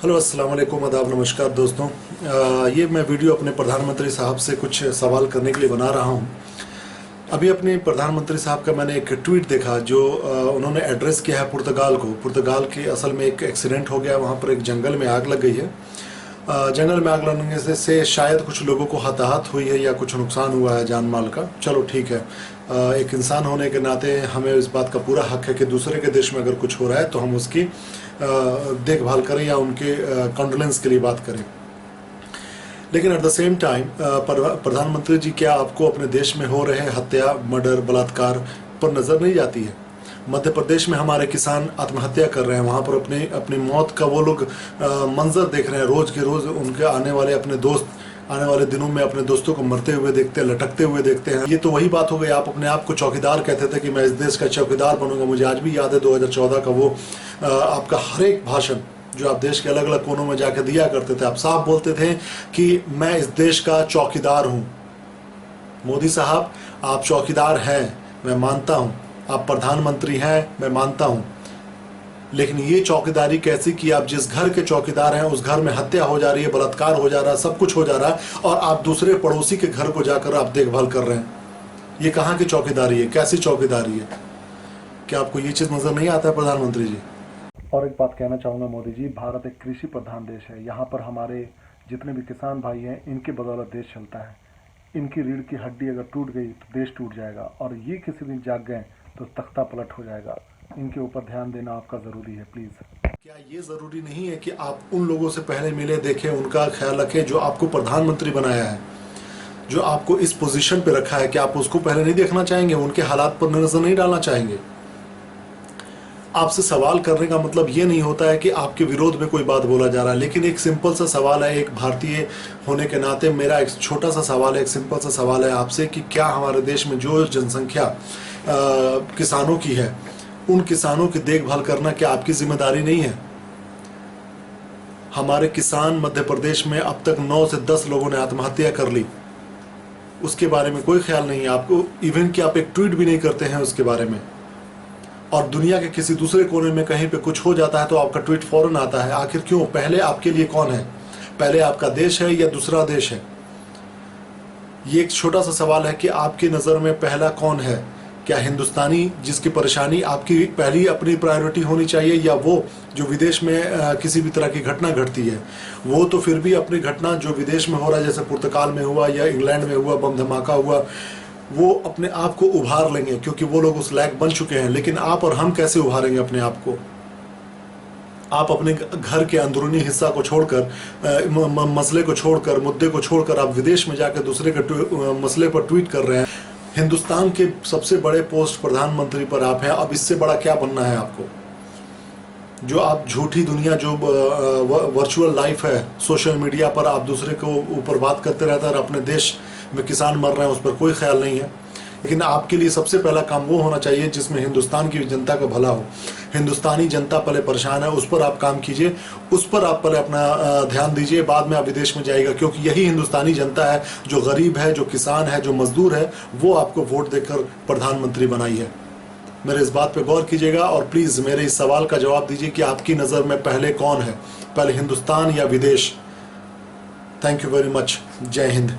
Hello, अस्सलाम वालेकुम, आदाब, नमस्कार दोस्तों। ये मैं वीडियो अपने प्रधानमंत्री साहब से कुछ सवाल करने के लिए बना रहा हूँ। अभी अपने प्रधानमंत्री साहब का मैंने एक ट्वीट देखा जो उन्होंने एड्रेस किया है पुर्तगाल को। पुर्तगाल के असल में एक एक्सीडेंट हो गया, वहाँ पर एक जंगल में आग लग गई है। जंगल में आग लगने से शायद कुछ लोगों को हताहत हुई है या कुछ नुकसान हुआ है जान माल का। चलो ठीक है, एक इंसान होने के नाते हमें इस बात का पूरा हक है कि दूसरे के देश में अगर कुछ हो रहा है तो हम उसकी देखभाल करें या उनके कॉन्डोलेंस के लिए बात करें। लेकिन एट द सेम टाइम प्रधानमंत्री जी, क्या आपको अपने देश में हो रहे हत्या, मर्डर, बलात्कार पर नज़र नहीं जाती है? मध्य प्रदेश में हमारे किसान आत्महत्या कर रहे हैं, वहाँ पर अपनी मौत का वो लोग मंजर देख रहे हैं। रोज़ के रोज़ उनके आने वाले अपने दोस्त आने वाले दिनों में अपने दोस्तों को मरते हुए देखते हैं, लटकते हुए देखते हैं। ये तो वही बात हो गई, आप अपने आप को चौकीदार कहते थे कि मैं इस देश का चौकीदार बनूंगा। मुझे आज भी याद है 2014 का वो आपका हर एक भाषण जो आप देश के अलग अलग कोनों में जाकर दिया करते थे। आप साफ बोलते थे कि मैं इस देश का चौकीदार हूँ। मोदी साहब, आप चौकीदार हैं, मैं मानता हूँ। आप प्रधानमंत्री हैं, मैं मानता हूँ। लेकिन ये चौकीदारी कैसी कि आप जिस घर के चौकीदार हैं उस घर में हत्या हो जा रही है, बलात्कार हो जा रहा है, सब कुछ हो जा रहा है, और आप दूसरे पड़ोसी के घर को जाकर आप देखभाल कर रहे हैं। ये कहाँ की चौकीदारी है? कैसी चौकीदारी है? क्या आपको ये चीज़ नज़र नहीं आता है प्रधानमंत्री जी? और एक बात कहना चाहूँगा मोदी जी, भारत एक कृषि प्रधान देश है। यहाँ पर हमारे जितने भी किसान भाई हैं, इनके बदौलत देश चलता है। इनकी रीढ़ की हड्डी अगर टूट गई तो देश टूट जाएगा, और ये किसी दिन जाग गए तो तख्ता पलट हो जाएगा। इनके ऊपर ध्यान देना आपका ज़रूरी है, प्लीज़। क्या ये ज़रूरी नहीं है कि आप उन लोगों से पहले मिले, देखें, उनका ख्याल रखें जो आपको प्रधानमंत्री बनाया है, जो आपको इस पोजीशन पे रखा है? कि आप उसको पहले नहीं देखना चाहेंगे? उनके हालात पर नज़र नहीं डालना चाहेंगे? आपसे सवाल करने का मतलब ये नहीं होता है कि आपके विरोध में कोई बात बोला जा रहा है, लेकिन एक सिंपल सा सवाल है, एक भारतीय होने के नाते मेरा एक छोटा सा सवाल है, एक सिंपल सा सवाल है आपसे कि क्या हमारे देश में जो जनसंख्या किसानों की है, उन किसानों की देखभाल करना क्या आपकी जिम्मेदारी नहीं है? हमारे किसान मध्य प्रदेश में अब तक 9 से 10 लोगों ने आत्महत्या कर ली, उसके बारे में कोई ख्याल नहीं है आपको। इवन कि आप एक ट्वीट भी नहीं करते हैं उसके बारे में, और दुनिया के किसी दूसरे कोने में कहीं पे कुछ हो जाता है तो आपका ट्वीट फौरन आता है। आखिर क्यों? पहले आपके लिए कौन है? पहले आपका देश है या दूसरा देश है? ये एक छोटा सा सवाल है कि आपकी नज़र में पहला कौन है? क्या हिंदुस्तानी जिसकी परेशानी आपकी पहली अपनी प्रायोरिटी होनी चाहिए, या वो जो विदेश में किसी भी तरह की घटना घटती है? वो तो फिर भी अपनी घटना जो विदेश में हो रहा है, जैसे पुर्तगाल में हुआ या इंग्लैंड में हुआ, बम धमाका हुआ, वो अपने आप को उभार लेंगे क्योंकि वो लोग उस लायक बन चुके हैं। लेकिन आप और हम कैसे उभारेंगे अपने आप को? आप अपने घर के अंदरूनी हिस्सा को छोड़कर, मसले को छोड़कर, मुद्दे को छोड़कर आप विदेश में जाकर दूसरे के मसले पर ट्वीट कर रहे हैं। हिंदुस्तान के सबसे बड़े पोस्ट प्रधानमंत्री पर आप हैं। अब इससे बड़ा क्या बनना है आपको? जो आप झूठी दुनिया, जो वर्चुअल लाइफ है, सोशल मीडिया पर आप दूसरे को ऊपर बात करते रहते हैं और अपने देश में किसान मर रहे हैं उस पर कोई ख्याल नहीं है। लेकिन आपके लिए सबसे पहला काम वो होना चाहिए जिसमें हिंदुस्तान की जनता का भला हो। हिंदुस्तानी जनता पहले परेशान है, उस पर आप काम कीजिए, उस पर आप पहले अपना ध्यान दीजिए, बाद में आप विदेश में जाइएगा। क्योंकि यही हिंदुस्तानी जनता है जो गरीब है, जो किसान है, जो मजदूर है, वो आपको वोट देकर प्रधानमंत्री बनाई है। मेरे इस बात पे गौर कीजिएगा और प्लीज़ मेरे इस सवाल का जवाब दीजिए कि आपकी नज़र में पहले कौन है? पहले हिंदुस्तान या विदेश? Thank you very much. जय हिंद।